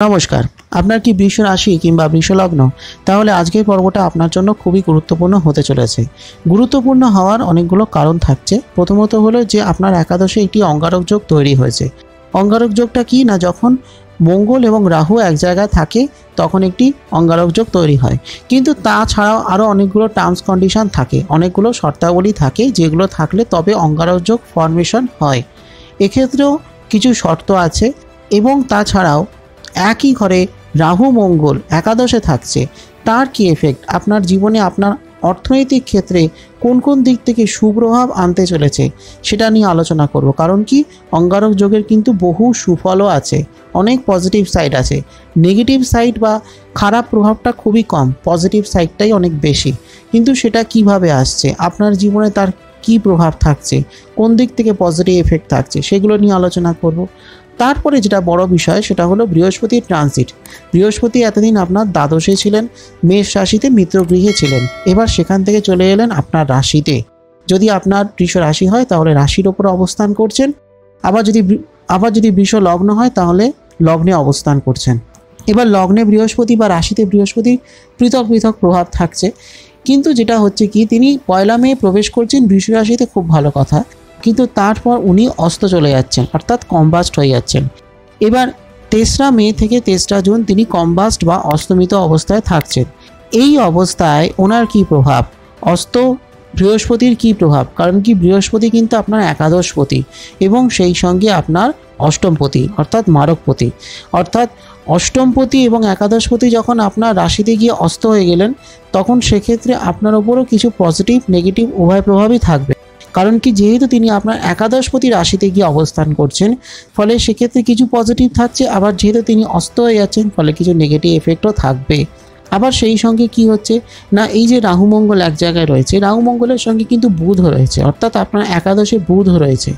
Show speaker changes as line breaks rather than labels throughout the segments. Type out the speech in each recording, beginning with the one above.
নমস্কার। আপনার কি বৃষ রাশি কিংবা বৃষ লগ্ন? তাহলে আজকের পর্বটা আপনার জন্য খুবই গুরুত্বপূর্ণ হতে চলেছে। গুরুত্বপূর্ণ হওয়ার অনেকগুলো কারণ থাকছে। প্রথমত হলো যে আপনার একাদশে একটি অঙ্গারক যোগ তৈরি হয়েছে। অঙ্গারক যোগটা কি না, যখন মঙ্গল এবং রাহু এক জায়গায় থাকে তখন একটি অঙ্গারক যোগ তৈরি হয়। কিন্তু তাছাড়াও আরও অনেকগুলো টার্মস কন্ডিশন থাকে, অনেকগুলো শর্তাবলী থাকে, যেগুলো থাকলে তবে অঙ্গারক যোগ ফর্মেশন হয়। এক্ষেত্রেও কিছু শর্ত আছে এবং তাছাড়াও একই ঘরে রাহু মঙ্গল একাদশে থাকছে, তার কি এফেক্ট আপনার জীবনে, আপনার অর্থনৈতিক ক্ষেত্রে কোন কোন দিক থেকে সুপ্রভাব আনতে চলেছে সেটা নিয়ে আলোচনা করব। কারণ কি, অঙ্গারক যোগের কিন্তু বহু সুফলও আছে, অনেক পজিটিভ সাইড আছে। নেগেটিভ সাইড বা খারাপ প্রভাবটা খুবই কম, পজিটিভ সাইডটাই অনেক বেশি। কিন্তু সেটা কিভাবে আসছে, আপনার জীবনে তার কি প্রভাব থাকছে, কোন দিক থেকে পজিটিভ এফেক্ট থাকছে, সেগুলো নিয়ে আলোচনা করব। তারপরে যেটা বড় বিষয় সেটা হলো বৃহস্পতির ট্রানজিট। বৃহস্পতি এতদিন আপনার দ্বাদশে ছিলেন, মেষ রাশিতে মিত্রগৃহে ছিলেন, এবার সেখান থেকে চলে এলেন আপনার রাশিতে। যদি আপনার বৃষ রাশি হয় তাহলে রাশির ওপর অবস্থান করছেন, আবার যদি বৃষ লগ্ন হয় তাহলে লগ্নে অবস্থান করছেন। এবার লগ্নে বৃহস্পতি বা রাশিতে বৃহস্পতি পৃথক পৃথক প্রভাব থাকছে। কিন্তু যেটা হচ্ছে কি, তিনি 1 মে প্রবেশ করছেন বৃষ রাশিতে, খুব ভালো কথা, কিন্তু তারপর উনি অস্ত চলে যাচ্ছেন, অর্থাৎ কম্বাস্ট হয়ে যাচ্ছেন। এবার 3রা মে থেকে 3রা জুন তিনি কম্বাস্ট বা অস্তমিত অবস্থায় থাকছেন। এই অবস্থায় ওনার কি প্রভাব, অস্ত বৃহস্পতির কি প্রভাব? কারণ কি, বৃহস্পতি কিন্তু আপনার একাদশপতি এবং সেই সঙ্গে আপনার অষ্টমপতি অর্থাৎ মারকপতি, অর্থাৎ অষ্টমপতি এবং একাদশপতি যখন আপনার রাশিতে গিয়ে অস্ত হয়ে গেলেন, তখন সেক্ষেত্রে আপনার ওপরও কিছু পজিটিভ নেগেটিভ উভয় প্রভাবই থাকবে। কারণ কি, যেহেতু তিনি আপনার একাদশপতি রাশিতে গিয়ে অবস্থান করছেন, ফলে সেক্ষেত্রে কিছু পজিটিভ থাকছে, আবার যেহেতু তিনি অস্ত হয়ে যাচ্ছেন ফলে কিছু নেগেটিভ এফেক্টও থাকবে। আবার সেই সঙ্গে কি হচ্ছে না, এই যে রাহু মঙ্গল এক জায়গায় রয়েছে, রাহু মঙ্গলের সঙ্গে কিন্তু বুধ রয়েছে, অর্থাৎ আপনার একাদশে বুধ রয়েছে।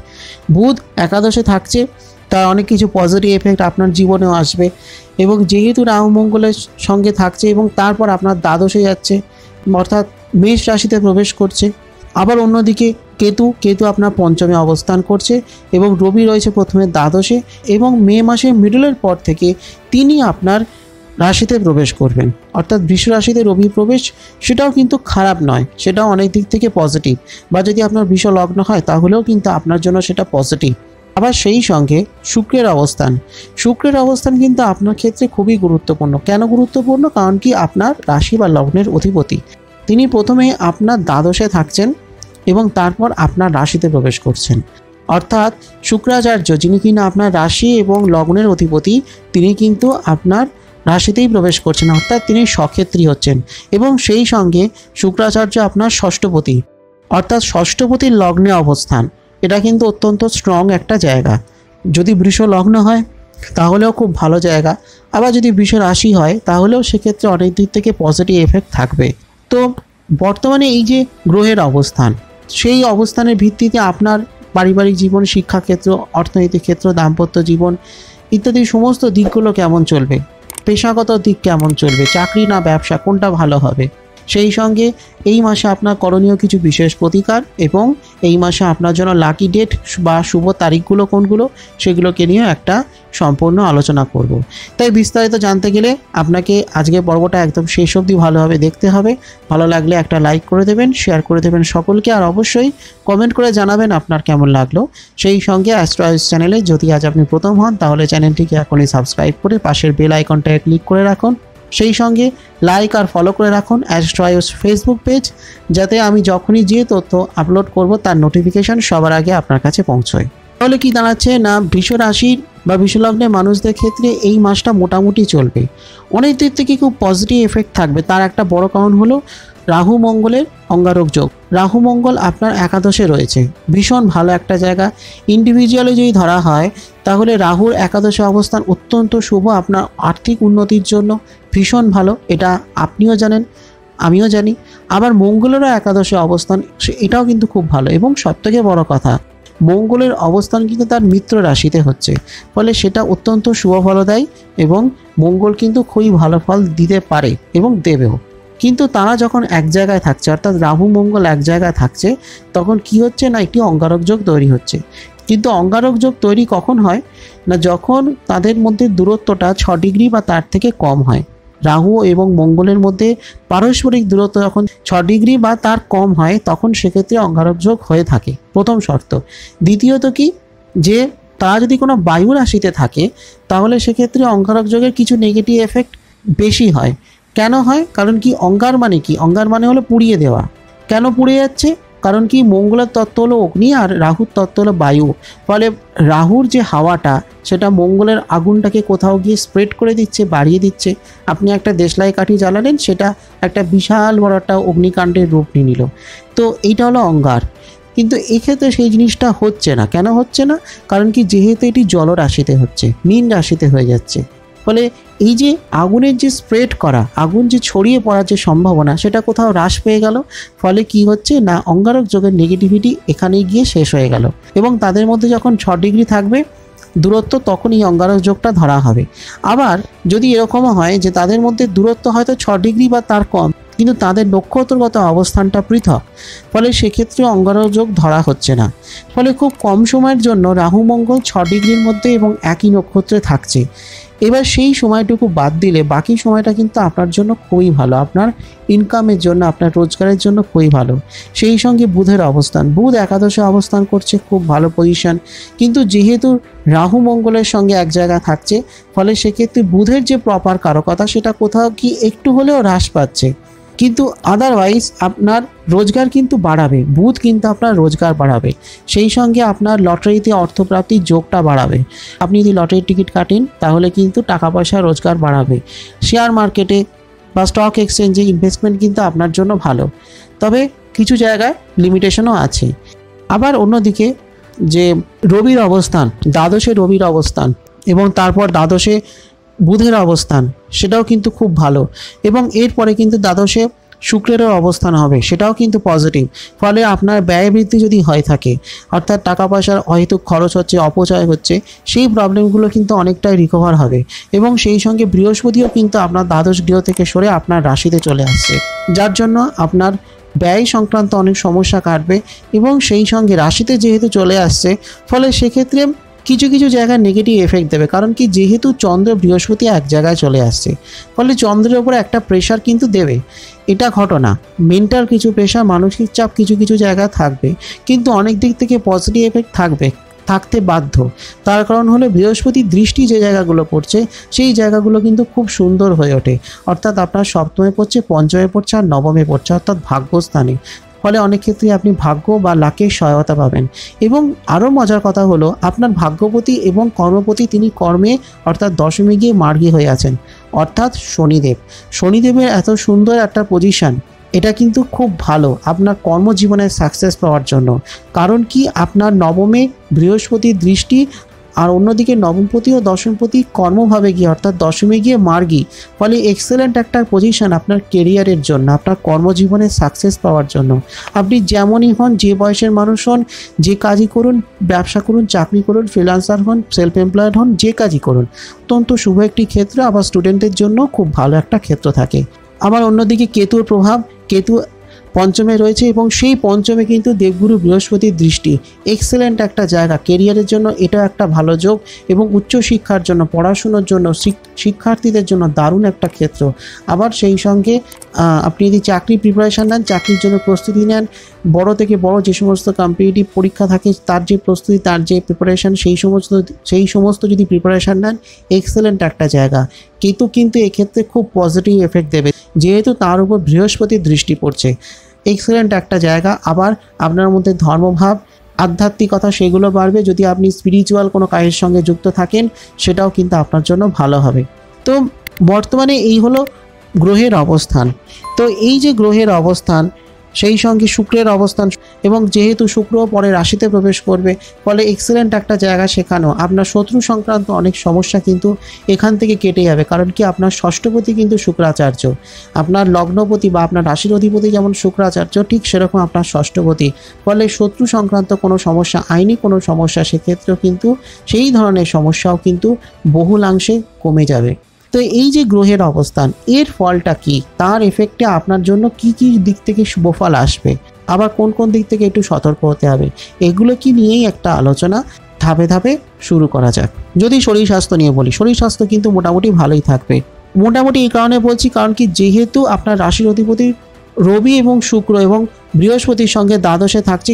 বুধ একাদশে থাকছে, তার অনেক কিছু পজিটিভ এফেক্ট আপনার জীবনেও আসবে। এবং যেহেতু রাহু মঙ্গলের সঙ্গে থাকছে এবং তারপর আপনার দ্বাদশে যাচ্ছে, অর্থাৎ মেষ রাশিতে প্রবেশ করছে। আবার অন্যদিকে কেতু আপনার পঞ্চমে অবস্থান করছে এবং রবি রয়েছে প্রথমে দ্বাদশে, এবং মে মাসের মিডলের পর থেকে তিনি আপনার রাশিতে প্রবেশ করবেন, অর্থাৎ বৃষ রাশিতে রবি প্রবেশ, সেটাও কিন্তু খারাপ নয়, সেটাও অনেক দিক থেকে পজিটিভ। বা যদি আপনার বৃষ লগ্ন হয় তাহলেও কিন্তু আপনার জন্য সেটা পজিটিভ। আবার সেই সঙ্গে শুক্রের অবস্থান কিন্তু আপনার ক্ষেত্রে খুবই গুরুত্বপূর্ণ। কেন গুরুত্বপূর্ণ? কারণ কি, আপনার রাশি বা লগ্নের অধিপতি তিনি প্রথমে আপনার দ্বাদশে থাকছেন এবং তারপর আপনার রাশিতে প্রবেশ করছেন। অর্থাৎ শুক্রাচার্য, যিনি কিনা আপনার রাশি এবং লগ্নের অধিপতি, তিনি কিন্তু আপনার রাশিতেই প্রবেশ করছেন, অর্থাৎ তিনি স্বক্ষেত্রী হচ্ছেন। এবং সেই সঙ্গে শুক্রাচার্য আপনার ষষ্ঠপতি, অর্থাৎ ষষ্ঠপতির লগ্নে অবস্থান, এটা কিন্তু অত্যন্ত স্ট্রং একটা জায়গা। যদি বৃষ লগ্ন হয় তাহলেও খুব ভালো জায়গা, আবার যদি বৃষ রাশি হয় তাহলেও সেক্ষেত্রে অনেক দিক থেকে পজিটিভ এফেক্ট থাকবে। তো বর্তমানে এই যে গ্রহের অবস্থান, সেই অবস্থানের ভিত্তিতে আপনার পারিবারিক জীবন, শিক্ষাক্ষেত্র, অর্থনৈতিক ক্ষেত্র, দাম্পত্য জীবন ইত্যাদি সমস্ত দিকগুলো কেমন চলবে, পেশাগত দিক কেমন চলবে, চাকরি না ব্যবসা, কোনটা ভালো হবে। সেই সঙ্গে এই মাসে আপনার করণীয় কিছু বিশেষ প্রতিকার, এবং এই মাসে আপনার জন্য লাকি ডেট বা শুভ তারিখগুলো কোনগুলো, সেগুলোকে নিয়েও একটা সম্পূর্ণ আলোচনা করব। তাই বিস্তারিত জানতে গেলে আপনাকে আজকের পর্বটা একদম শেষ অবধি ভালোভাবে দেখতে হবে। ভালো লাগলে একটা লাইক করে দেবেন, শেয়ার করে দেবেন সকলকে, আর অবশ্যই কমেন্ট করে জানাবেন আপনার কেমন লাগলো। সেই সঙ্গে অ্যাস্ট্রোআইস চ্যানেলে যদি আজ আপনি প্রথম হন তাহলে চ্যানেলটিকে এখনই সাবস্ক্রাইব করে পাশের বেল আইকনটায় ক্লিক করে রাখুন। সেই সঙ্গে লাইক আর ফলো করে রাখুন অ্যাস্ট্রোআইস ফেসবুক পেজ, যাতে আমি যখনই যে তথ্য আপলোড করব তার নোটিফিকেশান সবার আগে আপনার কাছে পৌঁছয়। তাহলে কি দাঁড়াচ্ছে না, বৃষ রাশির বা বৃষলগ্নের মানুষদের ক্ষেত্রে এই মাসটা মোটামুটি চলবে, অনেক দিক থেকে খুব পজিটিভ এফেক্ট থাকবে। তার একটা বড় কারণ হলো রাহু মঙ্গলের অঙ্গারক যোগ। রাহু মঙ্গল আপনার একাদশে রয়েছে, ভীষণ ভালো একটা জায়গা। ইন্ডিভিজুয়ালি যদি ধরা হয় তাহলে রাহুর একাদশে অবস্থান অত্যন্ত শুভ, আপনার আর্থিক উন্নতির জন্য ভীষণ ভালো, এটা আপনিও জানেন, আমিও জানি। আবার মঙ্গলেরও একাদশে অবস্থান, এটাও কিন্তু খুব ভালো। এবং সবথেকে বড় কথা, মঙ্গলের অবস্থান কিন্তু তার মিত্র রাশিতে হচ্ছে, ফলে সেটা অত্যন্ত শুভ ফলদায়ী, এবং মঙ্গল কিন্তু খুবই ভালো ফল দিতে পারে এবং দেবেও। কিন্তু তারা যখন এক জায়গায় থাকছে, অর্থাৎ রাহু মঙ্গল এক জায়গায় থাকছে, তখন কি হচ্ছে না, একটি অঙ্গারক যোগ তৈরি হচ্ছে। কিন্তু অঙ্গারক যোগ তৈরি কখন হয় না, যখন তাদের মধ্যে দূরত্বটা 6 ডিগ্রি বা তার থেকে কম হয়। রাহু এবং মঙ্গলের মধ্যে পারস্পরিক দূরত্ব যখন 6 ডিগ্রি বা তার কম হয় তখন সেক্ষেত্রে অঙ্গারক যোগ হয়ে থাকে, প্রথম শর্ত। দ্বিতীয়ত কি, যে তারা যদি কোনো বায়ু রাশিতে থাকে তাহলে সেক্ষেত্রে অঙ্গারক যোগের কিছু নেগেটিভ এফেক্ট বেশি হয়। কেন হয়? কারণ কি, অঙ্গার মানে কি, অঙ্গার মানে হলো পুড়িয়ে দেওয়া। কেন পুড়ে যাচ্ছে? কারণ কি, মঙ্গলের তত্ত্ব হলো অগ্নি আর রাহুর তত্ত্ব হলো বায়ু। ফলে রাহুর যে হাওয়াটা সেটা মঙ্গলের আগুনটাকে কোথাও গিয়ে স্প্রেড করে দিচ্ছে, বাড়িয়ে দিচ্ছে। আপনি একটা দেশলাই কাঠি জ্বালালেন, সেটা একটা বিশাল বড় একটা অগ্নিকাণ্ডের রূপ নিয়ে নিল। তো এইটা হলো অঙ্গার। কিন্তু এক্ষেত্রে সেই জিনিসটা হচ্ছে না। কেন হচ্ছে না? কারণ কি, যেহেতু এটি জলরাশিতে হচ্ছে, মীন রাশিতে হয়ে যাচ্ছে। ফলে এই যে আগুনের যে স্প্রেড করা, আগুন যে ছড়িয়ে পড়ার যে সম্ভাবনা, সেটা কোথাও হ্রাস পেয়ে গেল। ফলে কি হচ্ছে না, অঙ্গারক যোগের নেগেটিভিটি এখানেই গিয়ে শেষ হয়ে গেল। এবং তাদের মধ্যে যখন 6 ডিগ্রি থাকবে দূরত্ব, তখন এই অঙ্গারক যোগটা ধরা হবে। আবার যদি এরকমও হয় যে তাদের মধ্যে দূরত্ব হয়তো 6 ডিগ্রি বা তার কম, কিন্তু তাদের নক্ষত্রগত অবস্থানটা পৃথক, ফলে সেক্ষেত্রে অঙ্গারক যোগ ধরা হচ্ছে না। ফলে খুব কম সময়ের জন্য রাহু মঙ্গল 6 ডিগ্রির মধ্যে এবং একই নক্ষত্রে থাকছে। এবার সেই সময়টুকু বাদ দিলে বাকি সময়টা কিন্তু আপনার জন্য খুবই ভালো, আপনার ইনকামের জন্য, আপনার রোজগারের জন্য খুবই ভালো। সেই সঙ্গে বুধের অবস্থান, বুধ একাদশে অবস্থান করছে, খুব ভালো পজিশন। কিন্তু যেহেতু রাহু মঙ্গলের সঙ্গে এক জায়গায় থাকছে, ফলে সেক্ষেত্রে বুধের যে প্রপার কারকতা সেটা কোথাও কি একটু হলেও হ্রাস পাচ্ছে। কিন্তু আদারওয়াইজ আপনার রোজগার কিন্তু বাড়াবে, বুধ কিন্তু আপনার রোজগার বাড়াবে। সেই সঙ্গে আপনার লটারিতে অর্থপ্রাপ্তির যোগটা বাড়াবে। আপনি যদি লটারির টিকিট কাটেন তাহলে কিন্তু টাকা পয়সা রোজগার বাড়াবে। শেয়ার মার্কেটে বা স্টক এক্সচেঞ্জে ইনভেস্টমেন্ট কিন্তু আপনার জন্য ভালো, তবে কিছু জায়গায় লিমিটেশনও আছে। আবার অন্যদিকে যে রবির অবস্থান, দ্বাদশে রবির অবস্থান এবং তারপর দ্বাদশে বুধের অবস্থান, সেটাও কিন্তু খুব ভালো। এবং এরপরে কিন্তু দ্বাদশে শুক্রেরও অবস্থান হবে, সেটাও কিন্তু পজিটিভ। ফলে আপনার ব্যয় বৃদ্ধি যদি হয়ে থাকে, অর্থাৎ টাকা পয়সার হয়তো খরচ হচ্ছে, অপচয় হচ্ছে, সেই প্রবলেমগুলো কিন্তু অনেকটাই রিকভার হবে। এবং সেই সঙ্গে বৃহস্পতিও কিন্তু আপনার দ্বাদশ গৃহ থেকে সরে আপনার রাশিতে চলে আসছে, যার জন্য আপনার ব্যয় সংক্রান্ত অনেক সমস্যা কাটবে। এবং সেই সঙ্গে রাশিতে যেহেতু চলে আসছে, ফলে সেক্ষেত্রে কিছু কিছু জায়গায় নেগেটিভ এফেক্ট দেবে। কারণ কি, যেহেতু চন্দ্র বৃহস্পতি এক জায়গায় চলে আসছে, ফলে চন্দ্রের ওপর একটা প্রেশার কিন্তু দেবে, এটা ঘটনা। মেন্টাল কিছু প্রেশার, মানসিক চাপ কিছু কিছু জায়গায় থাকবে, কিন্তু অনেক দিক থেকে পজিটিভ এফেক্ট থাকতে বাধ্য। তার কারণ হলো বৃহস্পতির দৃষ্টি যে জায়গাগুলো পড়ছে, সেই জায়গাগুলো কিন্তু খুব সুন্দর হয়ে ওঠে। অর্থাৎ আপনার সপ্তমে পড়ছে, পঞ্চমে পড়ছে আর নবমে পড়ছে, অর্থাৎ ভাগ্যস্থানে। ফলে অনেক ক্ষেত্রে আপনি ভাগ্য বা লাকের সহায়তা পাবেন। এবং আরও মজার কথা হলো, আপনার ভাগ্যপতি এবং কর্মপতি তিনি কর্মে অর্থাৎ দশমে গিয়ে মার্গী হয়ে আছেন, অর্থাৎ শনিদেব। শনিদেবের এত সুন্দর একটা পজিশন, এটা কিন্তু খুব ভালো আপনার কর্মজীবনের সাকসেস পাওয়ার জন্য। কারণ কি, আপনার নবমে বৃহস্পতির দৃষ্টি, আর অন্যদিকে নবমপতি ও দশমপতি কর্মভাবে গিয়ে অর্থাৎ দশমে গিয়ে মার্গী। ফলে এক্সেলেন্ট একটা পজিশন আপনার কেরিয়ারের জন্য, আপনার কর্মজীবনে সাকসেস পাওয়ার জন্য। আপনি যেমনই হন, যে বয়সের মানুষ হন, যে কাজই করুন, ব্যবসা করুন, চাকরি করুন, ফ্রিল্যান্সার হন, সেলফ এমপ্লয়েড হন, যে কাজই করুন, অত্যন্ত শুভ একটি ক্ষেত্র। আবার স্টুডেন্টের জন্য খুব ভালো একটা ক্ষেত্র থাকে। আবার অন্যদিকে কেতুর প্রভাব, কেতু পঞ্চমে রয়েছে এবং সেই পঞ্চমে কিন্তু দেবগুরু বৃহস্পতির দৃষ্টি। এক্সেলেন্ট একটা জায়গা, কেরিয়ারের জন্য এটা একটা ভালো যোগ। এবং উচ্চশিক্ষার জন্য, পড়াশুনোর জন্য, শিক্ষার্থীদের জন্য দারুণ একটা ক্ষেত্র। আবার সেই সঙ্গে আপনি যদি চাকরি প্রিপারেশান নেন, চাকরির জন্য প্রস্তুতি নেন, বড় থেকে বড় যে সমস্ত কম্পিটিটিভ পরীক্ষা থাকে তার যে প্রস্তুতি, তার যে প্রিপারেশান, সেই সমস্ত যদি প্রিপারেশান নেন, এক্সেলেন্ট একটা জায়গা। কেতু কিন্তু এক্ষেত্রে খুব পজিটিভ এফেক্ট দেবে, যেহেতু তার উপর বৃহস্পতির দৃষ্টি পড়ছে। এক্সেলেন্ট একটা জায়গা। আবার আপনার মধ্যে ধর্মভাব, আধ্যাত্মিকতা সেগুলো বাড়বে। যদি আপনি স্পিরিচুয়াল কোনো কাজের সঙ্গে যুক্ত থাকেন, সেটাও কিন্তু আপনার জন্য ভালো হবে। তো বর্তমানে এই হলো গ্রহের অবস্থান। তো এই যে গ্রহের অবস্থান, সেই সঙ্গে শুক্রের অবস্থান, এবং যেহেতু শুক্র পরে রাশিতে প্রবেশ করবে, ফলে এক্সেলেন্ট একটা জায়গা। সেখানেও আপনার শত্রু সংক্রান্ত অনেক সমস্যা কিন্তু এখান থেকে কেটে যাবে। কারণ কি, আপনার ষষ্ঠপতি কিন্তু শুক্রাচার্য, আপনার লগ্নপতি বা আপনার রাশির অধিপতি যেমন শুক্রাচার্য, ঠিক সেরকম আপনার ষষ্ঠপতি। ফলে শত্রু সংক্রান্ত কোনো সমস্যা, আইনি কোনো সমস্যা, সেক্ষেত্রেও কিন্তু সেই ধরনের সমস্যাও কিন্তু বহুলাংশে কমে যাবে। তো এই যে গ্রহের অবস্থান, এর ফলটা কি, তার এফেক্টে আপনার জন্য কি কি দিক থেকে শুভফল আসবে, আবার কোন কোন দিক থেকে একটু সতর্ক হতে হবে, এগুলো কি নিয়েই একটা আলোচনা ধাপে ধাপে শুরু করা যাক। যদি শরীর স্বাস্থ্য নিয়ে বলি, শরীর স্বাস্থ্য কিন্তু মোটামুটি ভালোই থাকবে। মোটামুটি এই কারণে বলছি, কারণ কি যেহেতু আপনার রাশির অধিপতি রবি এবং শুক্র এবং বৃহস্পতির সঙ্গে দ্বাদশে থাকছে,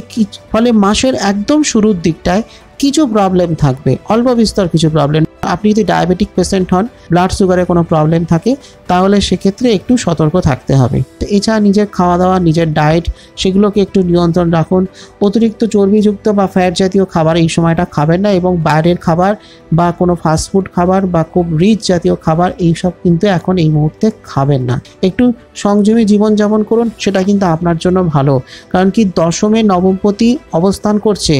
ফলে মাসের একদম শুরুর দিকটায় কিছু প্রবলেম থাকবে, অল্প বিস্তর কিছু প্রবলেম। আপনি যদি ডায়াবেটিক পেশেন্ট হন, ব্লাড সুগারে কোনো প্রবলেম থাকে, তাহলে সেক্ষেত্রে একটু সতর্ক থাকতে হবে। তো এছাড়া নিজের খাওয়া দাওয়া, নিজের ডায়েট, সেগুলোকে একটু নিয়ন্ত্রণ রাখুন। অতিরিক্ত চর্বিযুক্ত বা ফ্যাট জাতীয় খাবার এই সময়টা খাবেন না, এবং বাইরের খাবার বা কোনো ফাস্টফুড খাবার বা খুব রিচ জাতীয় খাবার এইসব কিন্তু এখন এই মুহূর্তে খাবেন না। একটু সংযমী জীবনযাপন করুন, সেটা কিন্তু আপনার জন্য ভালো। কারণ কি দশমে নবমপতি অবস্থান করছে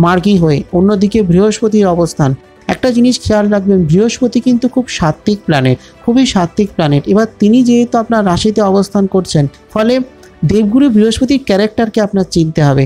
মার্গী হয়ে, অন্যদিকে বৃহস্পতির অবস্থান। একটা জিনিস খেয়াল রাখবেন, বৃহস্পতি কিন্তু খুব সাত্ত্বিক প্ল্যানেট, খুবই সাত্ত্বিক প্ল্যানেট। এবার তিনি যেহেতু আপনার রাশিতে অবস্থান করছেন, ফলে দেবগুরু বৃহস্পতির ক্যারেক্টারকে আপনার চিনতে হবে।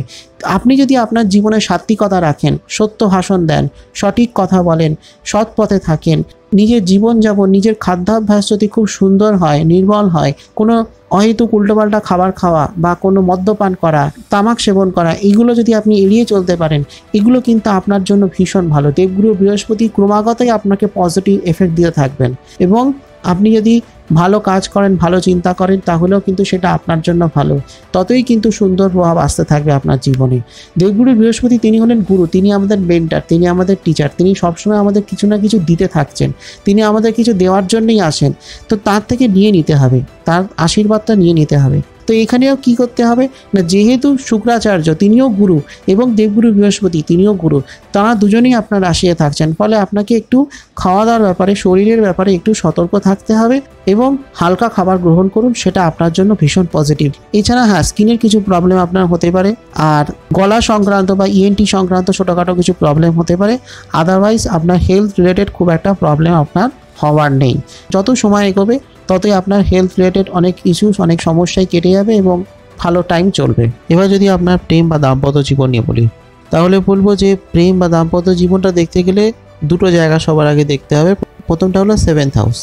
আপনি যদি আপনার জীবনে সাত্ত্বিকতা রাখেন, সত্য ভাষণ দেন, সঠিক কথা বলেন, সৎ পথে থাকেন, নিজের জীবনযাপন, নিজের খাদ্যাভ্যাস যদি খুব সুন্দর হয়, নির্মল হয়, কোনো অহেতুক উল্টোপাল্টা খাবার খাওয়া বা কোনো মদ্যপান করা, তামাক সেবন করা, এইগুলো যদি আপনি এড়িয়ে চলতে পারেন, এগুলো কিন্তু আপনার জন্য ভীষণ ভালো। দেবগুরু বৃহস্পতি ক্রমাগতই আপনাকে পজিটিভ এফেক্ট দিয়ে থাকবেন, এবং আপনি যদি ভালো কাজ করেন, ভালো চিন্তা করেন, তাহলেও কিন্তু সেটা আপনার জন্য ভালো। ততই কিন্তু সুন্দর প্রভাব আসতে থাকবে আপনার জীবনে। দেবগুরু বৃহস্পতি তিনি হলেন গুরু, তিনি আমাদের মেন্টর, তিনি আমাদের টিচার, তিনি সবসময় আমাদের কিছু না কিছু দিতে থাকছেন, তিনি আমাদের কিছু দেওয়ার জন্যই আসেন। তো তার থেকে নিয়ে নিতে হবে, তার আশীর্বাদটা নিয়ে নিতে হবে। তো এখানেও কি করতে হবে না, যেহেতু শুক্রাচার্য তিনিও গুরু এবং দেবগুরু বৃহস্পতি তিনিও গুরু, তারা দুজনেই আপনার রাশিতে থাকছেন, ফলে আপনাকে একটু খাওয়া দাওয়ার ব্যাপারে, শরীরের ব্যাপারে একটু সতর্ক থাকতে হবে এবং হালকা খাবার গ্রহণ করুন, সেটা আপনার জন্য ভীষণ পজিটিভ। এছাড়া হ্যাঁ, স্কিনের কিছু প্রবলেম আপনার হতে পারে, আর গলা সংক্রান্ত বা ইএনটি সংক্রান্ত ছোটোখাটো কিছু প্রবলেম হতে পারে। আদারওয়াইজ আপনার হেলথ রিলেটেড খুব একটা প্রবলেম আপনার হওয়ার নেই। যত সময় এগোবে ততই আপনার হেলথ রিলেটেড অনেক ইস্যুস, অনেক সমস্যায় কেটে যাবে এবং ভালো টাইম চলবে। এবার যদি আপনার প্রেম বা দাম্পত্য জীবন নিয়ে বলি, তাহলে বলবো যে প্রেম বা দাম্পত্য জীবনটা দেখতে গেলে দুটো জায়গা সবার আগে দেখতে হবে। প্রথমটা হলো 7th হাউস,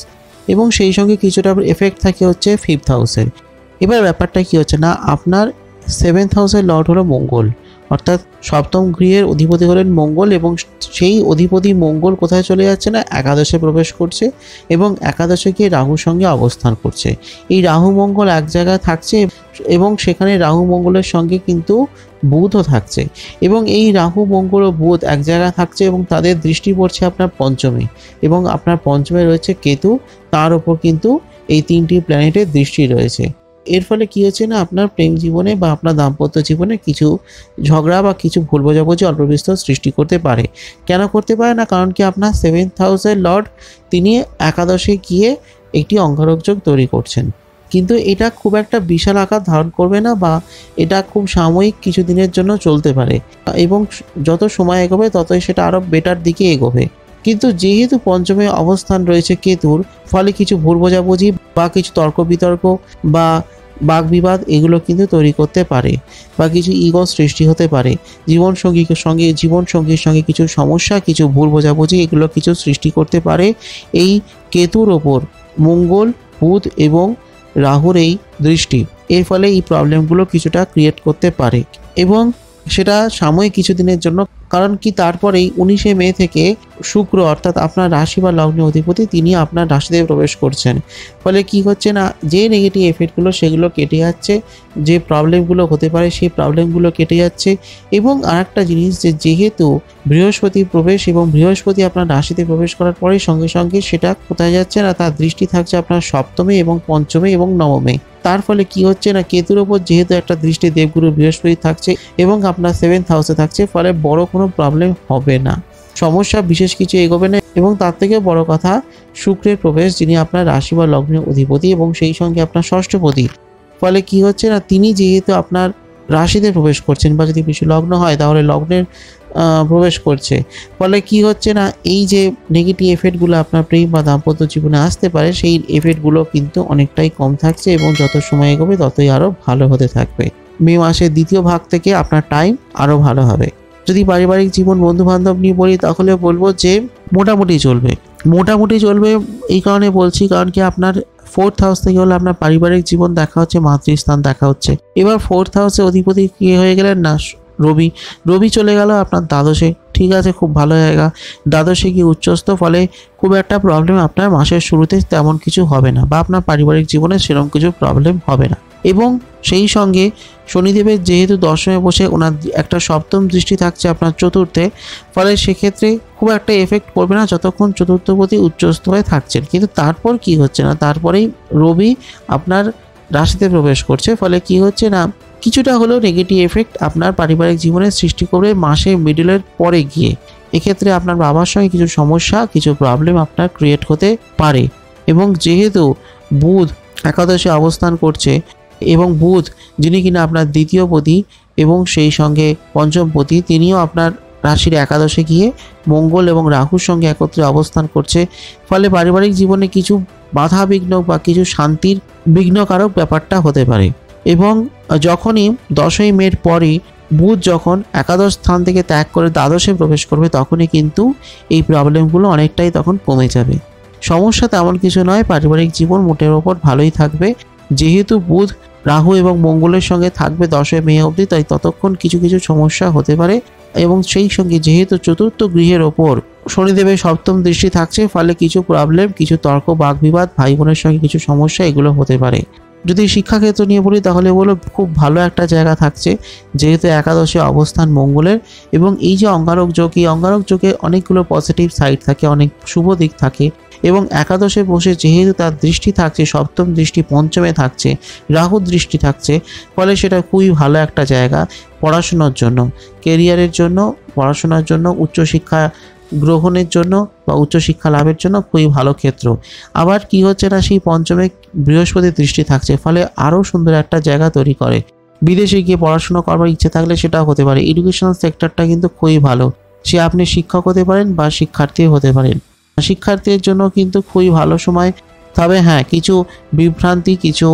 এবং সেই সঙ্গে কিছুটা এফেক্ট থাকে হচ্ছে 5th হাউসের। এবার ব্যাপারটা কি হচ্ছে না, আপনার 7th হাউসের লর্ড হলো মঙ্গল, অর্থাৎ সপ্তম গৃহের অধিপতি হলেন মঙ্গল, এবং সেই অধিপতি মঙ্গল কোথায় চলে যাচ্ছে না, একাদশে প্রবেশ করছে এবং একাদশে গিয়ে রাহুর সঙ্গে অবস্থান করছে। এই রাহু মঙ্গল এক জায়গায় থাকছে এবং সেখানে রাহু মঙ্গলের সঙ্গে কিন্তু বুধও থাকছে, এবং এই রাহু মঙ্গল ও বুধ এক জায়গায় থাকছে এবং তাদের দৃষ্টি পড়ছে আপনার পঞ্চমে, এবং আপনার পঞ্চমে রয়েছে কেতু, তার উপর কিন্তু এই তিনটি প্ল্যানেটের দৃষ্টি রয়েছে। এর ফলে কী হচ্ছে না, আপনার প্রেম জীবনে বা আপনার দাম্পত্য জীবনে কিছু ঝগড়া বা কিছু ভুল বোঝাবুঝি অল্প বিস্তর সৃষ্টি করতে পারে। কেন করতে পারে না, কারণ কি আপনার 7th হাউসের লর্ড তিনি একাদশে গিয়ে একটি অঙ্গারক যোগ তৈরি করছেন, কিন্তু এটা খুব একটা বিশাল আকার ধারণ করবে না, বা এটা খুব সাময়িক কিছু দিনের জন্য চলতে পারে, এবং যত সময় এগোবে ততই সেটা আরও বেটার দিকে এগোবে। কিন্তু যেহেতু পঞ্চমে অবস্থান রয়েছে কেতুর, ফলে কিছু ভুল বোঝাবুঝি বা কিছু তর্ক বিতর্ক বা বাগবিবাদ এগুলো কিন্তু তৈরি করতে পারে, বা কিছু ইগো সৃষ্টি হতে পারে। জীবনসঙ্গীর সঙ্গে কিছু সমস্যা, কিছু ভুল বোঝাবুঝি এগুলো কিছু সৃষ্টি করতে পারে এই কেতুর ওপর মঙ্গল, বুধ এবং রাহুর এই দৃষ্টি। এর ফলে এই প্রবলেমগুলো কিছুটা ক্রিয়েট করতে পারে, এবং সেটা সাময়িক কিছুদিনের জন্য। কারণ কি তারপরেই 19শে মে থেকে শুক্র, অর্থাৎ আপনার রাশি বা লগ্নের অধিপতি, তিনি আপনার রাশিতে প্রবেশ করছেন। ফলে কি হচ্ছে না, যে নেগেটিভ এফেক্টগুলো সেগুলো কেটে যাচ্ছে, যে প্রবলেমগুলো হতে পারে সেই প্রবলেমগুলো কেটে যাচ্ছে। এবং আরেকটা জিনিস, যে যেহেতু বৃহস্পতি প্রবেশ এবং বৃহস্পতি আপনার রাশিতে প্রবেশ করার পরে সঙ্গে সঙ্গে সেটা কোথায় যাচ্ছে না, তার দৃষ্টি থাকছে আপনার সপ্তমে এবং পঞ্চমে এবং নবমে। তার ফলে কি হচ্ছে না, কেতুর ওপর যেহেতু একটা দৃষ্টি দেবগুরু বৃহস্পতি থাকছে এবং আপনার 7th হাউসে থাকছে, ফলে বড় কোনো প্রবলেম হবে না, সমস্যা বিশেষ কিছু এগোবে না। এবং তার থেকে বড় কথা, শুক্রের প্রবেশ, যিনি আপনার রাশি বা লগ্নের অধিপতি এবং সেই সঙ্গে আপনার ষষ্ঠপতি, ফলে কি হচ্ছে না, তিনি যেহেতু আপনার রাশিতে প্রবেশ করছেন, বা যদি কিছু লগ্ন হয় তাহলে লগ্নের প্রবেশ করছে, ফলে কি হচ্ছে না, এই যে নেগেটিভ এফেক্টগুলো আপনার প্রেম বা দাম্পত্য জীবনে আসতে পারে, সেই এফেক্টগুলো কিন্তু অনেকটাই কম থাকছে, এবং যত সময় এগোবে ততই আরও ভালো হতে থাকবে। মে মাসের দ্বিতীয় ভাগ থেকে আপনার টাইম আরও ভালো হবে। যদি পারিবারিক জীবন, বন্ধুবান্ধব নিয়ে বলি, তাহলে বলবো যে মোটামুটি চলবে। এই কারণে বলছি, কারণ কি আপনার ফোর্থ হাউস থেকে হলে আপনার পারিবারিক জীবন দেখা হচ্ছে, মাতৃস্থান দেখা হচ্ছে। এবার ফোর্থ হাউসে অধিপতি কি হয়ে গেলেন না রবি। রবি চলে গেল আপনার দ্বাদশে, ঠিক আছে, খুব ভালো জায়গা। দ্বাদশে কি উচ্চস্থ, ফলে খুব একটা প্রবলেম আপনার মাসের শুরুতে তেমন কিছু হবে না, বা আপনার পারিবারিক জীবনে সেরকম কিছু প্রবলেম হবে না। এবং সেই সঙ্গে শনিদেবের যেহেতু দশমে বসে ওনার একটা সপ্তম দৃষ্টি থাকছে আপনার চতুর্থে, ফলে সেক্ষেত্রে খুব একটা এফেক্ট করবে না যতক্ষণ চতুর্থপতি উচ্চস্থ হয়ে থাকছেন। কিন্তু তারপর কি হচ্ছে না, তারপরেই রবি আপনার রাশিতে প্রবেশ করছে, ফলে কি হচ্ছে না কিছুটা হলেও নেগেটিভ এফেক্ট আপনার পারিবারিক জীবনে সৃষ্টি করবে মাসে মিডলের পরে গিয়ে। এক্ষেত্রে আপনার বাবার সঙ্গে কিছু সমস্যা, কিছু প্রবলেম আপনার ক্রিয়েট হতে পারে। এবং যেহেতু বুধ একাদশে অবস্থান করছে, এবং বুধ যিনি কিনা আপনার দ্বিতীয় পতি এবং সেই সঙ্গে পঞ্চম পতি, তিনিও আপনার রাশির একাদশে গিয়ে মঙ্গল এবং রাহুর সঙ্গে একত্রে অবস্থান করছে, ফলে পারিবারিক জীবনে কিছু বাধা বিঘ্ন বা কিছু শান্তির বিঘ্নকারক ব্যাপারটা হতে পারে। এবং যখনই 10ই মের পরই বুধ যখন একাদশ স্থান থেকে ত্যাগ করে দ্বাদশে প্রবেশ করবে, তখনই কিন্তু এই প্রবলেমগুলো অনেকটাই তখন কমে যাবে। সমস্যা তেমন কিছু নয়, পারিবারিক জীবন মোটের ওপর ভালোই থাকবে। যেহেতু বুধ রাহু এবং মঙ্গলের সঙ্গে থাকবে 10 মে অবধি, তাই ততক্ষণ কিছু কিছু সমস্যা হতে পারে। এবং সেই সঙ্গে যেহেতু চতুর্থ গৃহের ওপর শনিদেবের সপ্তম দৃষ্টি থাকছে, ফলে কিছু প্রবলেম, কিছু তর্ক বাগবিবাদ, ভাই বোনের সঙ্গে কিছু সমস্যা এগুলো হতে পারে। যদি শিক্ষাক্ষেত্র নিয়ে বলি তাহলে বলো খুব ভালো একটা জায়গা থাকছে, যেহেতু একাদশে অবস্থান মঙ্গলের। এবং এই যে অঙ্গারক যোগ, এই অঙ্গারক যোগে অনেকগুলো পজিটিভ সাইড থাকে, অনেক শুভ দিক থাকে। এবং একাদশে বসে যেহেতু তার দৃষ্টি থাকছে, সপ্তম দৃষ্টি পঞ্চমে থাকছে, রাহুর দৃষ্টি থাকছে, ফলে সেটা খুবই ভালো একটা জায়গা পড়াশোনার জন্য, কেরিয়ারের জন্য, পড়াশোনার জন্য, উচ্চশিক্ষা গ্রহণের জন্য বা উচ্চশিক্ষা লাভের জন্য খুবই ভালো ক্ষেত্র। আবার কি হচ্ছে না, সেই পঞ্চমে বৃহস্পতির দৃষ্টি থাকছে, ফলে আরও সুন্দর একটা জায়গা তৈরি করে। বিদেশে গিয়ে পড়াশোনা করবার ইচ্ছে থাকলে সেটাও হতে পারে। এডুকেশনাল সেক্টরটা কিন্তু খুবই ভালো, সে আপনি শিক্ষক হতে পারেন বা শিক্ষার্থী হতে পারেন। শিক্ষার্থীর জন্য কিন্তু খুবই ভালো সময়। তবে হ্যাঁ, কিছু বিভ্রান্তি, কিছু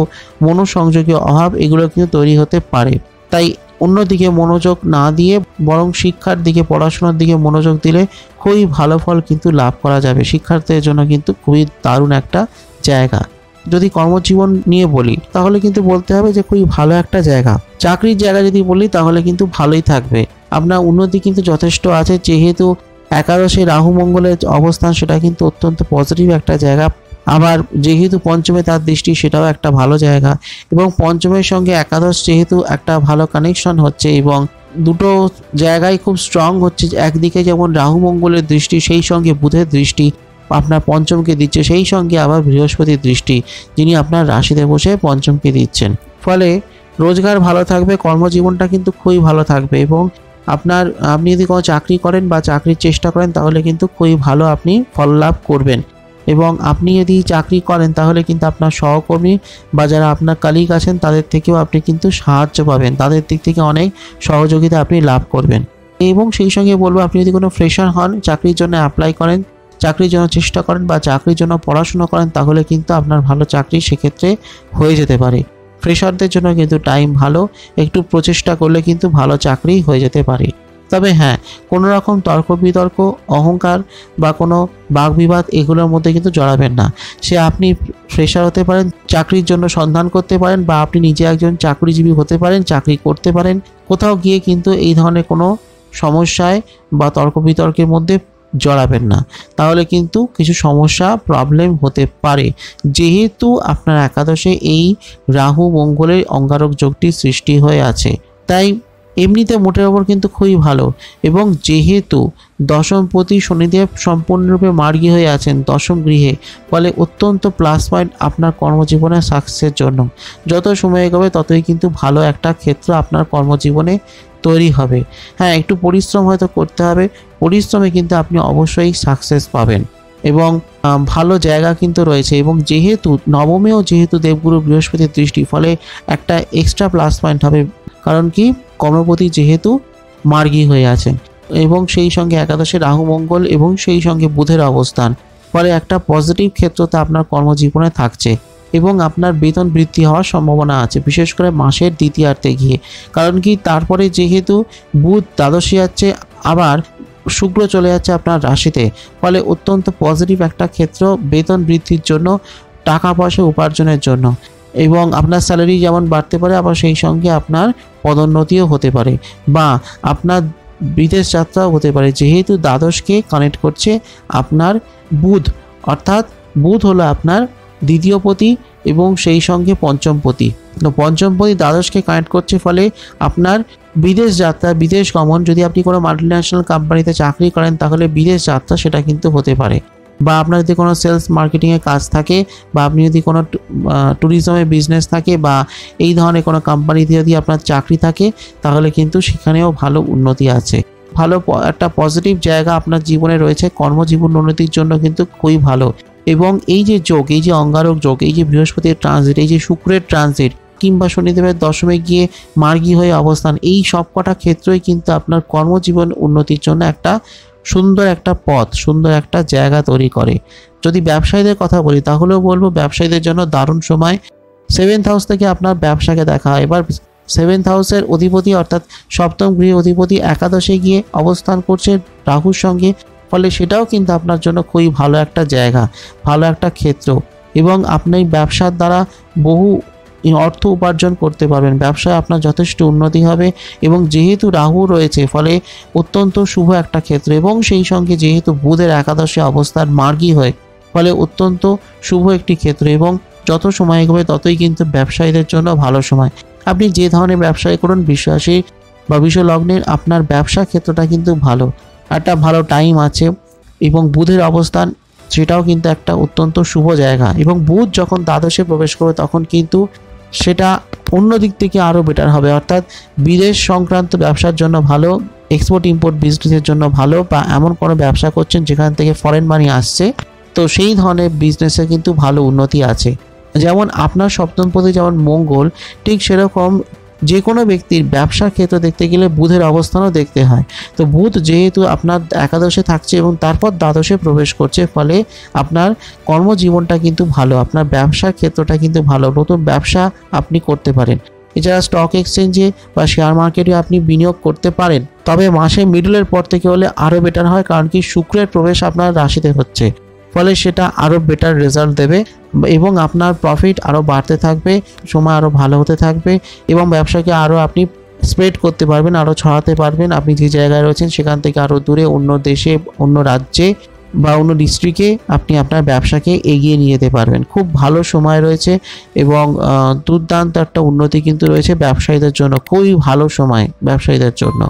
মনোসংযোগীয় অভাব এগুলো কিন্তু তৈরি হতে পারে। তাই অন্যদিকে মনোযোগ না দিয়ে বরং শিক্ষার দিকে, পড়াশোনার দিকে মনোযোগ দিলে খুবই ভালো ফল কিন্তু লাভ করা যাবে। শিক্ষার্থীদের জন্য কিন্তু খুবই দারুণ একটা জায়গা। যদি কর্মজীবন নিয়ে বলি তাহলে কিন্তু বলতে হবে যে খুবই ভালো একটা জায়গা। চাকরির জায়গা যদি বলি তাহলে কিন্তু ভালোই থাকবে, আপনার উন্নতি কিন্তু যথেষ্ট আছে। যেহেতু একাদশে রাহু মঙ্গলের অবস্থান, সেটা কিন্তু অত্যন্ত পজিটিভ একটা জায়গা। আবার যেহেতু পঞ্চমে তার দৃষ্টি, সেটাও একটা ভালো জায়গা। এবং পঞ্চমের সঙ্গে একাদশ যেহেতু একটা ভালো কানেকশন হচ্ছে, এবং দুটো জায়গায় খুব স্ট্রং হচ্ছে। একদিকে যেমন রাহু মঙ্গলের দৃষ্টি, সেই সঙ্গে বুধের দৃষ্টি আপনার পঞ্চমকে দিচ্ছে, সেই সঙ্গে আবার বৃহস্পতির দৃষ্টি, যিনি আপনার রাশিতে বসে পঞ্চমকে দিচ্ছেন। ফলে রোজগার ভালো থাকবে, কর্মজীবনটা কিন্তু খুবই ভালো থাকবে। এবং আপনি যদি কোনো চাকরি করেন বা চাকরির চেষ্টা করেন তাহলে কিন্তু খুবই ভালো আপনি ফল লাভ করবেন। এবং আপনি যদি চাকরি করেন তাহলে কিন্তু আপনার সহকর্মী বা যারা আপনার কালিগ আছেন তাদের থেকেও আপনি কিন্তু সাহায্য পাবেন, তাদের দিক থেকে অনেক সহযোগিতা আপনি লাভ করবেন। এবং সেই সঙ্গে বলবো, আপনি যদি কোনো ফ্রেশার হন, চাকরির জন্য অ্যাপ্লাই করেন, চাকরির জন্য চেষ্টা করেন বা চাকরির জন্য পড়াশোনা করেন, তাহলে কিন্তু আপনার ভালো চাকরি সেক্ষেত্রে হয়ে যেতে পারে। ফ্রেশারদের জন্য কিন্তু টাইম ভালো, একটু প্রচেষ্টা করলে কিন্তু ভালো চাকরি হয়ে যেতে পারে। তবে হ্যাঁ, কোনো রকম তর্ক বিতর্ক, অহংকার বা কোনো বাগবিবাদ এগুলোর মধ্যে কিন্তু জড়াবেন না। সে আপনি ফ্রেশার হতে পারেন, চাকরির জন্য সন্ধান করতে পারেন, বা আপনি নিজে একজন চাকরিজীবী হতে পারেন, চাকরি করতে পারেন। কোথাও গিয়ে কিন্তু এই ধরনের কোনো সমস্যায় বা তর্ক বিতর্কের মধ্যে জড়াবেন না, তাহলে কিন্তু কিছু সমস্যা প্রবলেম হতে পারে। যেহেতু আপনার একাদশে এই রাহু মঙ্গলের অঙ্গারক যোগটি সৃষ্টি হয়ে আছে, তাই এমনিতে মোটের ওপর কিন্তু খুবই ভালো। এবং যেহেতু দশমপতি শনিদেব সম্পূর্ণরূপে মার্গী হয়ে আছেন দশম গৃহে, ফলে অত্যন্ত প্লাস পয়েন্ট আপনার কর্মজীবনের সাকসেসের জন্য। যত সময় এগোবে ততই কিন্তু ভালো একটা ক্ষেত্র আপনার কর্মজীবনে তৈরি হবে। হ্যাঁ, একটু পরিশ্রম হয়তো করতে হবে, পরিশ্রমে কিন্তু আপনি অবশ্যই সাকসেস পাবেন এবং ভালো জায়গা কিন্তু রয়েছে। এবং যেহেতু নবমেও যেহেতু দেবগুরু বৃহস্পতির দৃষ্টি, ফলে একটা এক্সট্রা প্লাস পয়েন্ট হবে। কারণ কি, কর্মপতি যেহেতু মার্গী হয়ে আছেন, এবং সেই সঙ্গে একাদশে রাহু মঙ্গল এবং সেই সঙ্গে বুধের অবস্থান, ফলে একটা পজিটিভ ক্ষেত্রতে আপনার কর্মজীবনে থাকছে। এবং আপনার বেতন বৃদ্ধি হওয়ার সম্ভাবনা আছে, বিশেষ করে মাসের দ্বিতীয়ার্ধে গিয়ে। কারণ কি, তারপরে যেহেতু বুধ দ্বাদশে যাচ্ছে, আবার শুক্র চলে যাচ্ছে আপনার রাশিতে, ফলে অত্যন্ত পজিটিভ একটা ক্ষেত্র বেতন বৃদ্ধির জন্য টাকা পয়সা উপার্জনের জন্য, এবং আপনার স্যালারি যেমন বাড়তে পারে, আবার সেই সঙ্গে আপনার পদোন্নতিও হতে পারে, বা আপনার বিদেশ যাত্রাও হতে পারে, যেহেতু দ্বাদশকে কানেক্ট করছে আপনার বুধ, অর্থাৎ বুধ হলো আপনার দ্বিতীয়পতি এবং সেই সঙ্গে পঞ্চমপতি। তো পঞ্চমপতি দ্বাদশকে কানেক্ট করছে, ফলে আপনার বিদেশ যাত্রা, বিদেশ গমন, যদি আপনি কোনো মাল্টিন্যাশনাল কোম্পানিতে চাকরি করেন তাহলে বিদেশ যাত্রা সেটা কিন্তু হতে পারে, বা আপনার যদি কোনো সেলস মার্কেটিংয়ের কাজ থাকে, বা আপনি যদি কোনো ট্যুরিজমের বিজনেস থাকে, বা এই ধরনের কোনো কোম্পানিতে যদি আপনার চাকরি থাকে, তাহলে কিন্তু সেখানেও ভালো উন্নতি আছে। ভালো একটা পজিটিভ জায়গা আপনার জীবনে রয়েছে, কর্মজীবন উন্নতির জন্য কিন্তু খুবই ভালো। এবং এই যে যোগ, এই যে অঙ্গারক যোগ, এই যে বৃহস্পতির ট্রানজিট, এই যে শুক্রের ট্রানজিট, কিংবা শনিদেবের দশমে গিয়ে মার্গী হয়ে অবস্থান, এই সব কটা ক্ষেত্রেই কিন্তু আপনার কর্মজীবন উন্নতির জন্য একটা সুন্দর একটা পথ, সুন্দর একটা জায়গা তৈরি করে। যদি ব্যবসায়ীদের কথা বলি তাহলেও বলবো ব্যবসায়ীদের জন্য দারুণ সময়। 7th হাউস থেকে আপনার ব্যবসাকে দেখা হয়। এবার 7th হাউসের অধিপতি অর্থাৎ সপ্তম গৃহ অধিপতি একাদশে গিয়ে অবস্থান করছে রাহুর সঙ্গে, ফলে সেটাও কিন্তু আপনার জন্য খুবই ভালো একটা জায়গা, ভালো একটা ক্ষেত্র, এবং আপনি ব্যবসার দ্বারা বহু অর্থ উপার্জন করতে পারবেন। ব্যবসায় আপনার যথেষ্ট উন্নতি হবে, এবং যেহেতু রাহু রয়েছে ফলে অত্যন্ত শুভ একটা ক্ষেত্র, এবং সেই সঙ্গে যেহেতু বুধের একাদশে অবস্থান মার্গী হয়, ফলে অত্যন্ত শুভ একটি ক্ষেত্র, এবং যত সময় এগোবে ততই কিন্তু ব্যবসায়ীদের জন্য ভালো সময়। আপনি যে ধরনের ব্যবসায় করুন, বিশ্বাসী বা বিশ্বলগ্নের আপনার ব্যবসা ক্ষেত্রটা কিন্তু ভালো, একটা ভালো টাইম আছে, এবং বুধের অবস্থান সেটাও কিন্তু একটা অত্যন্ত শুভ জায়গা, এবং বুধ যখন দ্বাদশে প্রবেশ করবে তখন কিন্তু সেটা অন্য দিক থেকে আরও বেটার হবে, অর্থাৎ বিদেশ সংক্রান্ত ব্যবসার জন্য ভালো, এক্সপোর্ট ইম্পোর্ট বিজনেসের জন্য ভালো, বা এমন কোনো ব্যবসা করছেন যেখান থেকে ফরেন মানি আসছে, তো সেই ধরনের বিজনেসে কিন্তু ভালো উন্নতি আছে। যেমন আপনার সপ্তমপতি যেমন মঙ্গল, ঠিক সেরকম যে কোনো ব্যক্তির ব্যবসার ক্ষেত্রে দেখতে গেলে বুধের অবস্থানও দেখতে হয়। তো বুধ যেহেতু আপনার একাদশে থাকছে এবং তারপর দ্বাদশে প্রবেশ করছে, ফলে আপনার কর্মজীবনটা কিন্তু ভালো, আপনার ব্যবসার ক্ষেত্রটা কিন্তু ভালো, নতুন ব্যবসা আপনি করতে পারেন। এছাড়া স্টক এক্সচেঞ্জে বা শেয়ার মার্কেটে আপনি বিনিয়োগ করতে পারেন, তবে মাসের মিডলের পর থেকে হলে আরও বেটার হয়, কারণ কি শুক্রের প্রবেশ আপনার রাশিতে হচ্ছে, ফলে সেটা আরও বেটার রেজাল্ট দেবে, এবং আপনার প্রফিট আরও বাড়তে থাকবে, সময় আরও ভালো হতে থাকবে, এবং ব্যবসাকে আরও আপনি স্প্রেড করতে পারবেন, আরও ছড়াতে পারবেন। আপনি যে জায়গায় রয়েছেন সেখান থেকে আরও দূরে, অন্য দেশে, অন্য রাজ্যে বা অন্য ডিস্ট্রিক্টে আপনি আপনার ব্যবসাকে এগিয়ে নিয়ে যেতে পারবেন। খুব ভালো সময় রয়েছে, এবং দুর্দান্ত একটা উন্নতি কিন্তু রয়েছে ব্যবসায়ীদের জন্য, খুবই ভালো সময় ব্যবসায়ীদের জন্য।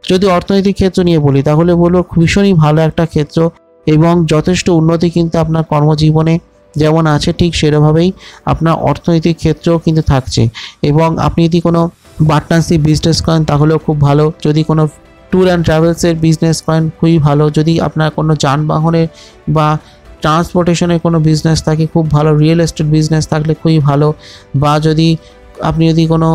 যদি অর্থনৈতিক ক্ষেত্র নিয়ে বলি তাহলে বলবো ভীষণই ভালো একটা ক্ষেত্র, এবং যথেষ্ট উন্নতি কিন্তু আপনার কর্মজীবনে যেমন আছে ঠিক সেরকমভাবেই আপনার অর্থনৈতিক ক্ষেত্রেও কিন্তু থাকছে। এবং আপনি যদি কোনো পার্টনারশিপ বিজনেস করেন তাহলেও খুব ভালো, যদি কোনো ট্যুর অ্যান্ড ট্রাভেলসের বিজনেস করেন খুবই ভালো, যদি আপনার কোনো যানবাহনের বা ট্রান্সপোর্টেশনের কোনো বিজনেস থাকে খুব ভালো, রিয়েল এস্টেট বিজনেস থাকলে খুবই ভালো, বা আপনি যদি কোনো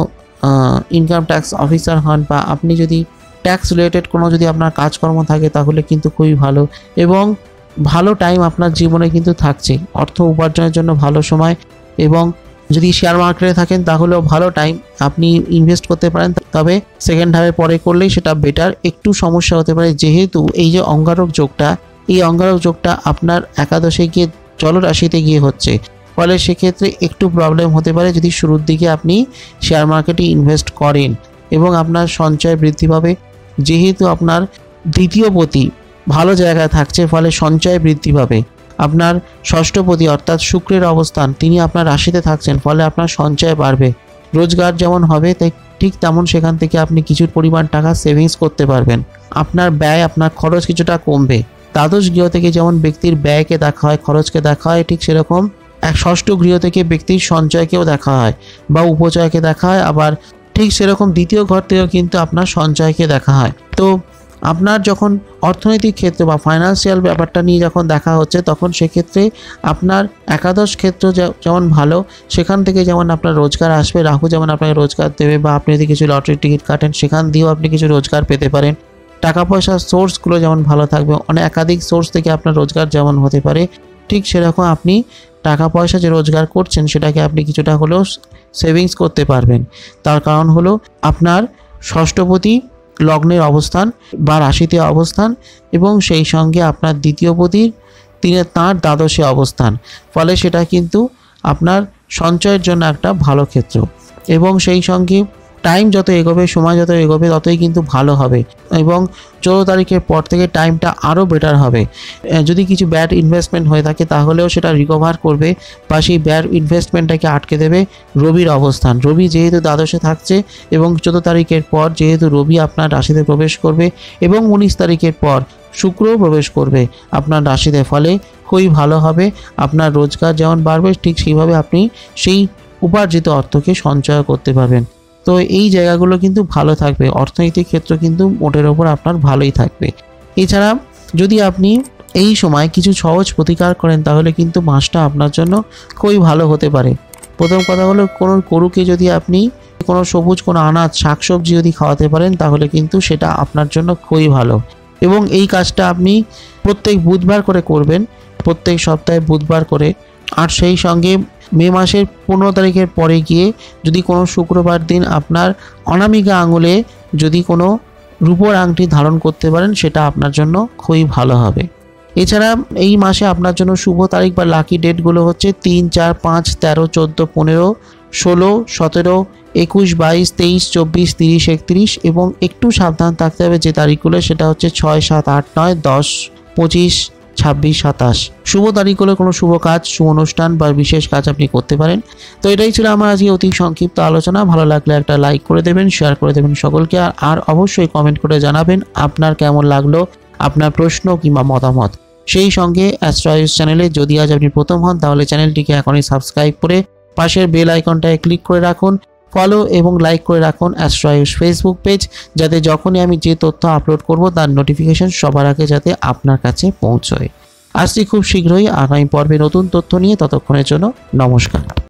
ইনকাম ট্যাক্স অফিসার হন, বা আপনি যদি ট্যাক্স রিলেটেড কোনো যদি আপনার কাজকর্ম থাকে তাহলে কিন্তু খুবই ভালো, এবং ভালো টাইম আপনার জীবনে কিন্তু থাকছে, অর্থ উপার্জনের জন্য ভালো সময়। এবং যদি শেয়ার মার্কেটে থাকেন তাহলেও ভালো টাইম, আপনি ইনভেস্ট করতে পারেন, তবে সেকেন্ড হাফে পরে করলেই সেটা বেটার। একটু সমস্যা হতে পারে, যেহেতু এই যে অঙ্গারক যোগটা, এই অঙ্গারক যোগটা আপনার একাদশে গিয়ে জলরাশিতে গিয়ে হচ্ছে, ফলে সেক্ষেত্রে একটু প্রবলেম হতে পারে যদি শুরুর দিকে আপনি শেয়ার মার্কেটে ইনভেস্ট করেন, এবং আপনার সঞ্চয় বৃদ্ধি পাবে, যেহেতু আপনার দ্বিতীয়পতি ভালো জায়গায় থাকছে, ফলে সঞ্চয় বৃদ্ধি পাবে। আপনার ষষ্ঠপতি অর্থাৎ শুক্রের অবস্থান, তিনি আপনার রাশিতে থাকছেন, ফলে আপনার সঞ্চয় বাড়বে, রোজগার যেমন হবে ঠিক তেমন সেখান থেকে আপনি কিছু পরিমাণ টাকা সেভিংস করতে পারবেন। আপনার ব্যয়, আপনার খরচ কিছুটা কমবে। দ্বাদশ গৃহ থেকে যেমন ব্যক্তির ব্যয়কে দেখা হয়, খরচকে দেখা হয়, ঠিক সেরকম ষষ্ঠ গৃহ থেকে ব্যক্তির সঞ্চয়কেও দেখা হয় বা উপচয়কে দেখা হয়, আবার ঠিক সেরকম দ্বিতীয় ঘর থেকেও কিন্তু আপনার সঞ্চয়কে দেখা হয়। তো আপনার যখন অর্থনৈতিক ক্ষেত্রে বা ফাইন্যান্সিয়াল ব্যাপারটা নিয়ে যখন দেখা হচ্ছে, তখন সেক্ষেত্রে আপনার একাদশ ক্ষেত্র যেমন ভালো, সেখান থেকে যেমন আপনার রোজগার আসবে, রাহু যেমন আপনাকে রোজগার দেবে, বা আপনি যদি কিছু লটারির টিকিট কাটেন সেখান দিয়েও আপনি কিছু রোজগার পেতে পারেন। টাকা পয়সার সোর্সগুলো যেমন ভালো থাকবে, অনেক একাধিক সোর্স থেকে আপনার রোজগার যেমন হতে পারে, ঠিক সেরকম আপনি টাকা পয়সা যে রোজগার করছেন সেটাকে আপনি কিছুটা হলেও সেভিংস করতে পারবেন। তার কারণ হলো আপনার ষষ্ঠপতি লগ্নের অবস্থান বা রাশিতে অবস্থান, এবং সেই সঙ্গে আপনার দ্বিতীয়পতির তাঁর দ্বাদশে অবস্থান, ফলে সেটা কিন্তু আপনার সঞ্চয়ের জন্য একটা ভালো ক্ষেত্র। এবং সেই সঙ্গে টাইম যত এগোবে, সময় যত এগোবে, ততই কিন্তু ভালো হবে এবং 14 তারিখের পর থেকে টাইমটা আরও বেটার হবে। যদি কিছু ব্যাড ইনভেস্টমেন্ট হয়ে থাকে তাহলেও সেটা রিকভার করবে বা সেই ব্যাড ইনভেস্টমেন্টটাকে আটকে দেবে রবির অবস্থান। রবি যেহেতু দ্বাদশে থাকছে এবং 14 তারিখের পর যেহেতু রবি আপনার রাশিতে প্রবেশ করবে এবং 19 তারিখের পর শুক্রও প্রবেশ করবে আপনার রাশিতে, ফলে খুবই ভালো হবে। আপনার রোজগার যেমন বাড়বে ঠিক সেইভাবে আপনি সেই উপার্জিত অর্থকে সঞ্চয় করতে পারবেন। তো এই জায়গাগুলো কিন্তু ভালো থাকবে, অর্থনৈতিক ক্ষেত্র কিন্তু মোটের ওপর আপনার ভালোই থাকবে। এছাড়া যদি আপনি এই সময় কিছু সহজ প্রতিকার করেন তাহলে কিন্তু মাসটা আপনার জন্য খুবই ভালো হতে পারে। প্রথম কথা হলো, কোনো গরুকে যদি আপনি কোনো সবুজ কোনো আনাজ শাকসবজি যদি খাওয়াতে পারেন তাহলে কিন্তু সেটা আপনার জন্য খুবই ভালো। এবং এই কাজটা আপনি প্রত্যেক বুধবার করে করবেন, প্রত্যেক সপ্তাহে বুধবার করে। আর সেই সঙ্গে মে মাসের 15 তারিখের পরে গিয়ে যদি কোনো শুক্রবার দিন আপনার অনামিকা আঙুলে যদি কোনো রূপোর আংটি ধারণ করতে পারেন সেটা আপনার জন্য খুবই ভালো হবে। এছাড়া এই মাসে আপনার জন্য শুভ তারিখ বা লাকি ডেটগুলো হচ্ছে 3, 4, 5, 13, 14, 15, 16, 17, 21, 22, 23, 24, 30, 31 এবং একটু সাবধান থাকতে হবে যে তারিখগুলো, সেটা হচ্ছে 6, 7, 8, 9, 10, 25, 26, 27। শুভ তারিখগুলো কোনো শুভ কাজ, শুভ অনুষ্ঠান বা বিশেষ কাজ আপনি করতে পারেন। তো এটাই ছিল আমার আজকে অতি সংক্ষিপ্ত আলোচনা। ভালো লাগলে একটা লাইক করে দেবেন, শেয়ার করে দেবেন সকলকে, আর অবশ্যই কমেন্ট করে জানাবেন আপনার কেমন লাগলো, আপনার প্রশ্ন কিংবা মতামত। সেই সঙ্গে অ্যাস্ট্রো আয়ুষ চ্যানেলে যদি আজ আপনি প্রথম হন তাহলে চ্যানেলটিকে এখনই সাবস্ক্রাইব করে পাশের বেল আইকনটায় ক্লিক করে রাখুন, ফলো এবং লাইক করে রাখুন অ্যাস্ট্রো আয়ুষ ফেসবুক পেজ, যাতে যখনই আমি যে তথ্য আপলোড করব তার নোটিফিকেশন সবার আগে যাতে আপনার কাছে পৌঁছয়। আসছি খুব শীঘ্রই আগামী পর্বে নতুন তথ্য নিয়ে, ততক্ষণের জন্য নমস্কার।